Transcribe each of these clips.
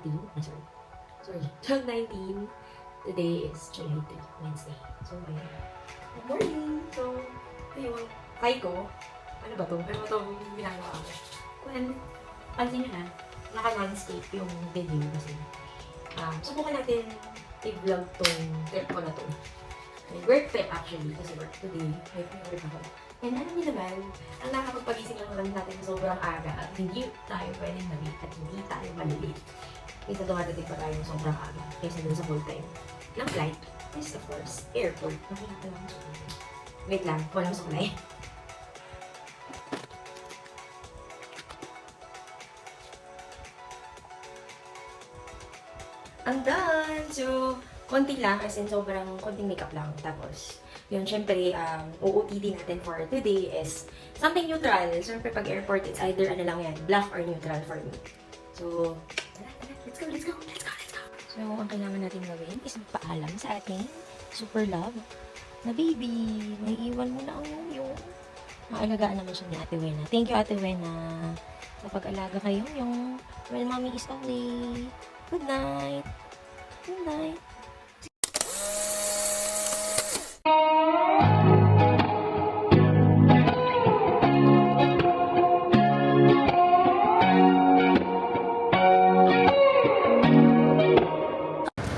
19. Sorry. 12/19. Today is July 3, Wednesday. So, ayun. Good morning! So, ayun. Hi ko. Ano ba to? Ano ba to ginagawa ko? Well, pansin nyo na, naka-landscape yung video kasi. Subukan natin i-vlog tong trip ko na to. Work trip actually, kasi work today. Work ako. And alam niyo naman, ang nakakapagpagising lang natin sobrang aga at hindi tayo pwedeng na-late at hindi tayo malilate. Kaysa dumadating pa tayo sobrang aga kaysa dun sa full time ng flight is of course airport. Nakikita lang sa wait lang, walang suklay. Ang done! So, konti lang, as in sobrang konting makeup lang. Tapos, yun, syempre, OOTD natin for today is something neutral. Syempre, pag airport, it's either ano lang yan, black or neutral for me. So, tara, let's go, let's go, let's go, let's go! So, ang kailangan natin gawin is magpaalam sa ating super love na baby. May iwan mo na ang yung maalagaan naman siya ni Ate Wena. Thank you, Ate Wena, sa pag-alaga kayo yung well, mommy is away. Good night. Good night.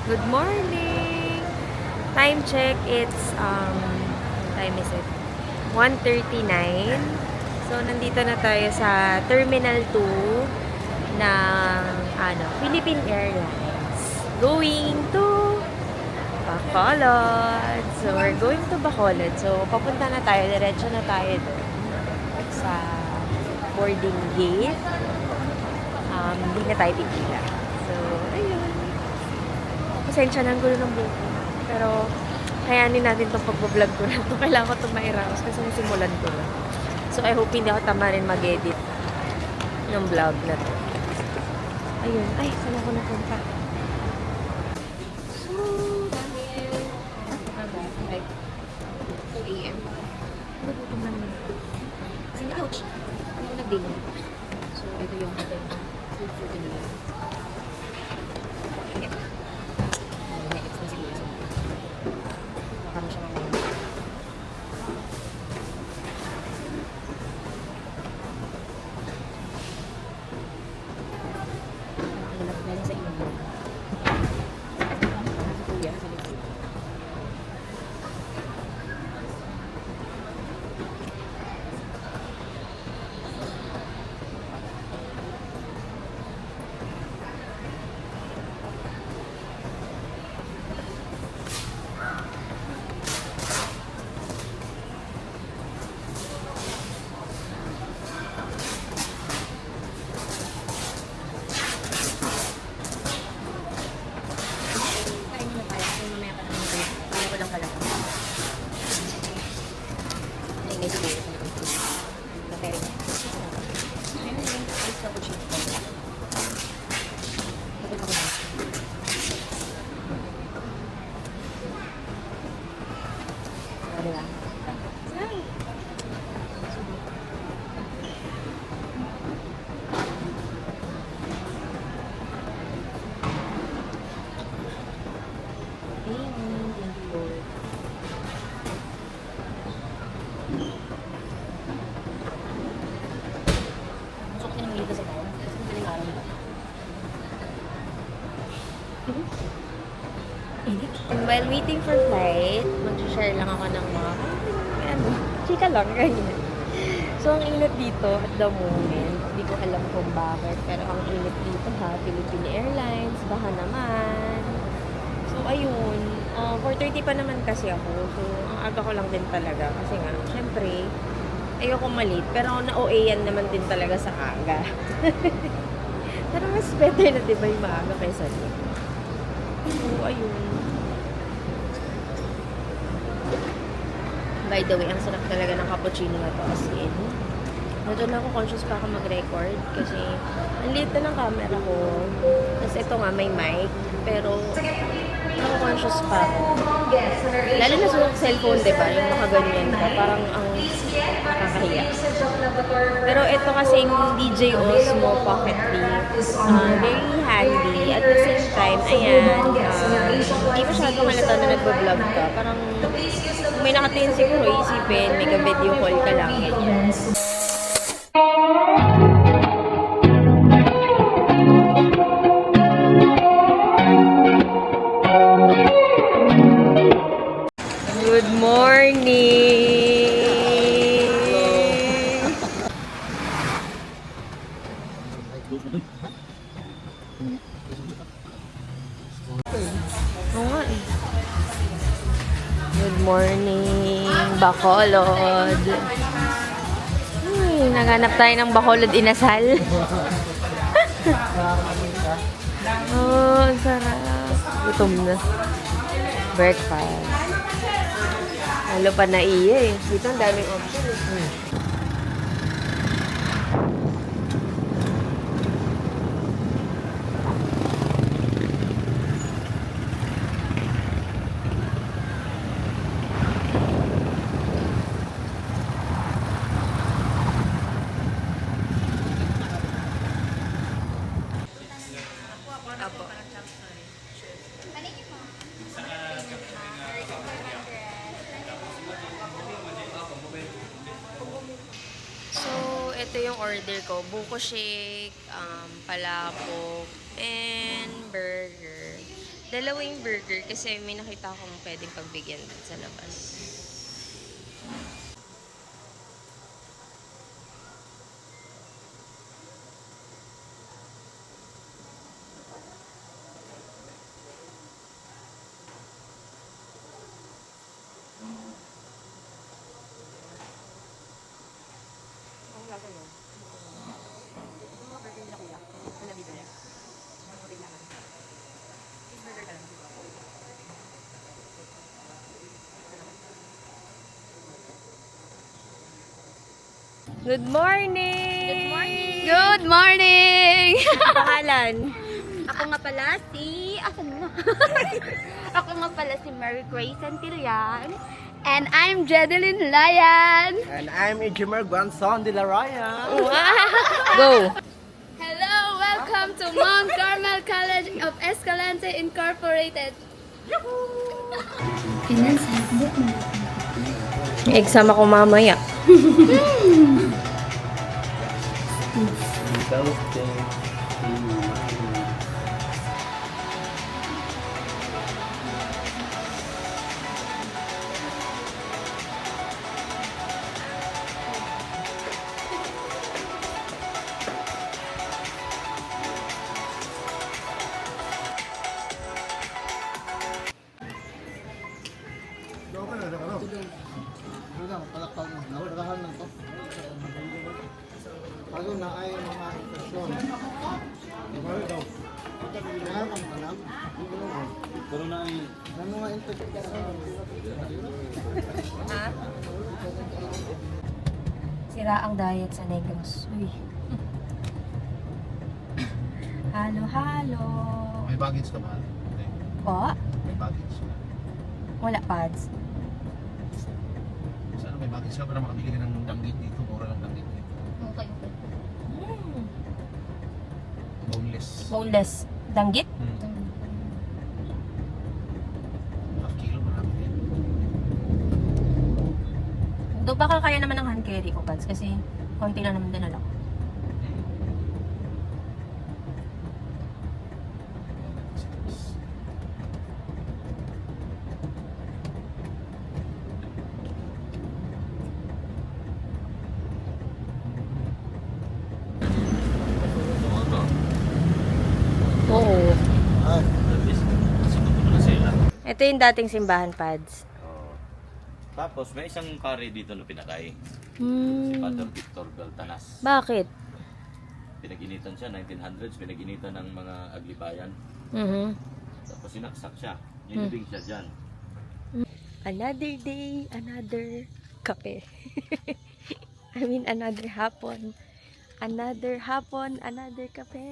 Good morning. Time check, it's time is it? 1:39. So nandito na tayo sa Terminal 2 ng Philippine Airlines. Going to Bacolod. So we're going to Bacolod. So papunta na tayo, diretso na tayo doon sa boarding gate. Hindi na tayo pipila. So ayun. Pasensya na ang gulo ng buhok ko. Pero kayanin natin itong pag-vlog ko na ito. Kailangan ko itong mairaos kasi simulan ko na. So I hope hindi ako tama rin mag-edit ng vlog na to. Ayun. Ay, saan ako napunta? So, dahil... like 2 a.m. Nagutom na naman. Kasi, ouch! Hindi ko nag-dinner. So, ito yung ating food for tonight. Okay. Next na siguro. Baka mo siya mamaya. And while waiting for flight, mag-share lang ako ng mga chika lang, ganyan. So, ang init dito at the moment, hindi ko alam kung bakit, pero ang init dito ha, Philippine Airlines, baka naman. So, ayun, 4:30 pa naman kasi ako, so, ang aga ko lang din talaga, kasi nga, syempre, ayoko malate, pero na-OA-yan naman din talaga sa aga. Pero mas better na diba yung maaga kaysa late. So, ayun. By the way, ang sarap talaga ng cappuccino na to as in. Medyo na ako conscious pa ako mag-record kasi ang liit na ng camera ko. Tapos ito nga, may mic. Pero ako conscious pa ako. Lalo na sa cellphone, diba? Yung nakaganyan ka. Parang ang nakakahiya. Pero ito kasing DJ Osmo Pocket Leaf, very handy. At the same time, ayan, hindi masyadong halata na nagbablog ka. Parang kung may nakatingin siguro, isipin, may ka-video call ka lang. Ganyan. Good morning! Oo nga eh. Good morning, Bacolod. Naghanap tayo ng Bacolod inasal. Oh, ang sarap. Gutom na. Breakfast. Lalo pa na iya eh. Dito ang daming option eh. Apo. So, ito yung order ko. Buko shake, palabok, and burger. Dalawang burger kasi may nakita akong pwedeng pagbigyan sa labas. Good morning! Good morning! Good morning! Pangalan? Ako nga pala si... Asan mo? Ako nga pala si Mary Grace Santillan. And I'm Jedeline Layan. And I'm Ijimer Guanzon de la Raya. Go! Hello! Welcome to Mount Carmel College of Escalante Incorporated. Exam ako mamaya. Bago na ay mga infeksyon. Pero na ay mga infeksyon. Ha? Sira ang diet sa Negros. Uy. Halo-halo. May baggage ka ba? Po? May baggage. Wala pads. Sana may baggage ka para makabili ka ng danggit dito. Mura ng danggit dito. Okay. Boneless. Boneless. Danggit? Half kilo, marami din. Do baka kaya naman ng hand carry ko, pads. Kasi konti lang naman dinala ko. Oo. Ito yung dating simbahan, pads. Tapos may isang kare dito na pinatay. Si Hmm. Father Victor Beltanas. Bakit? Pinag-initan siya, 1900s, pinag-initan ng mga aglibayan. Mhm. Tapos sinaksak siya. Nilibing siya dyan. Another day, another kape. I mean, another hapon. Another hapon, another kape.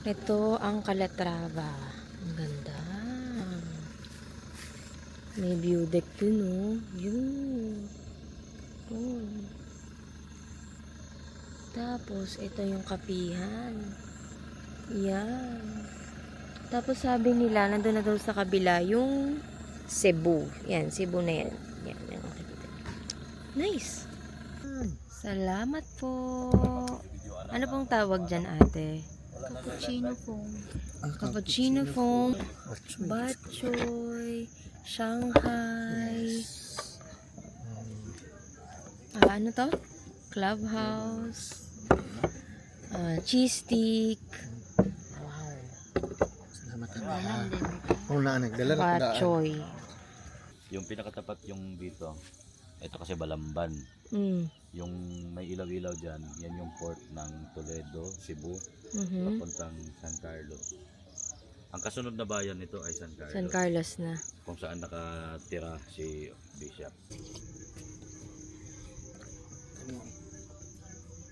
Ito ang Calatrava. Ang ganda. May view deck dun, oh. Yun. Oh. Tapos, ito yung kapihan. Yan. Tapos, sabi nila, nandun na daw sa kabila, yung Cebu. Yan, Cebu na yan. Yan, yan. Nice. Salamat po. Ano pong tawag dyan, ate? Cappuccino foam. Cappuccino foam, bok choy, Shanghai, ano to? Clubhouse, cheese stick, Salamat ka. Una, nagdala na bok daan. choy. Yung pinakatapat yung dito, ito kasi Balamban. Mm. Yung may ilaw-ilaw dyan, yan yung port ng Toledo, Cebu, Mhm. papuntang San Carlos. Ang kasunod na bayan nito ay San Carlos, San Carlos na. kung saan nakatira si Bishop.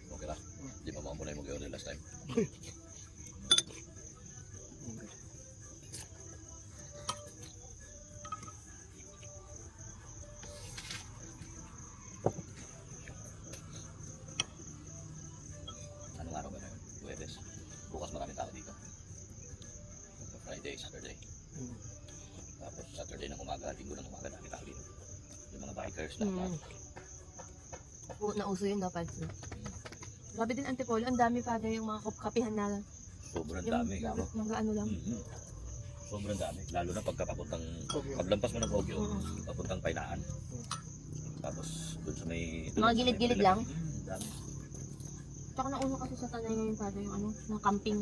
Okay lang. Di ba mga muna yung mag-iwan last time? Anong araw ba na yun? Huwebes. Bukas maraming tao dito. Friday, Saturday. Tapos Saturday ng umaga, Linggo ng umaga, dami tao dito. Yung mga bikers na Nauso yun dapat. Sabi din Antipolo, ang dami pa yung mga kapihan na sobrang dami. ano lang. Sobrang dami. Lalo na pagka papuntang, paglampas mo ng Baguio, papuntang Painaan. Tapos doon sa may... Mga gilid-gilid lang? Dami. Tsaka nauna kasi sa Tanay ngayon pa yung ano, ng camping.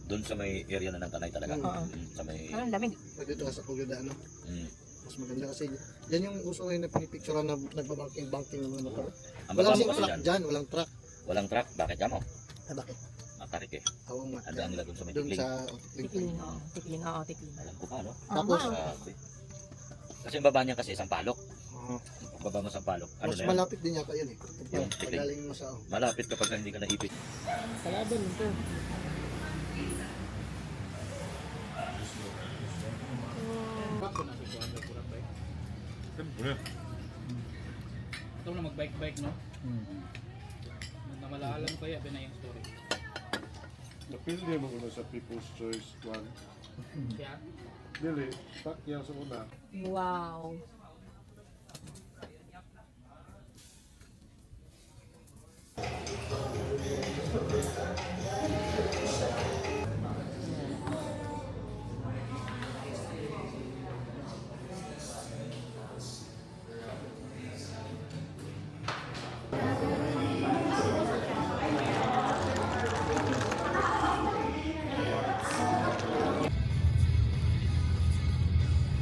Doon sa may area na ng Tanay talaga. Oo. Sa may... Ang lamig. Dito ka sa Pugada, ano? Mm. Mas maganda kasi yan yung uso ngayon na pinipicturean na nagbabanking-banking ng mga motor. Ang Walang baba mo sing kasi truck dyan. dyan, walang truck. Walang truck. Bakit yan mo? Ah, bakit? Matarik eh. Oo nga. Andaan nila doon sa may Doon tikling. sa Tikling, oo. Tikling, oo, tikling. Alam ko pa, no? Tapos, Grabe. Kasi ang baba niya kasi isang palok. Ang baba mo sa palok. Ano mas na yan? malapit din yata yun eh. Yung tikling. Pagaling mo sa... Malapit kapag hindi ka naipit. Salado nito. Ito na mag-bike-bike, no? Namalaala mo kaya, binayang story. Napili mo ko sa People's Choice 1. Kaya, Dili, takya sa una. Wow.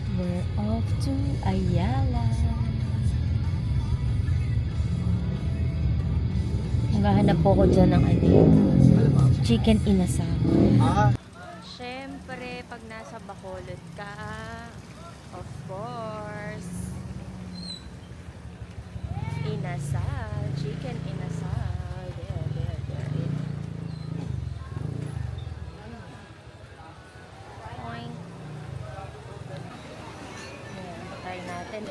We're off to Ayala. Maghahanap po ko dyan ng chicken inasal. Siyempre, pag nasa Bacolod ka, of course, inasal, chicken inasal. There. Oink. Ayan, patay natin.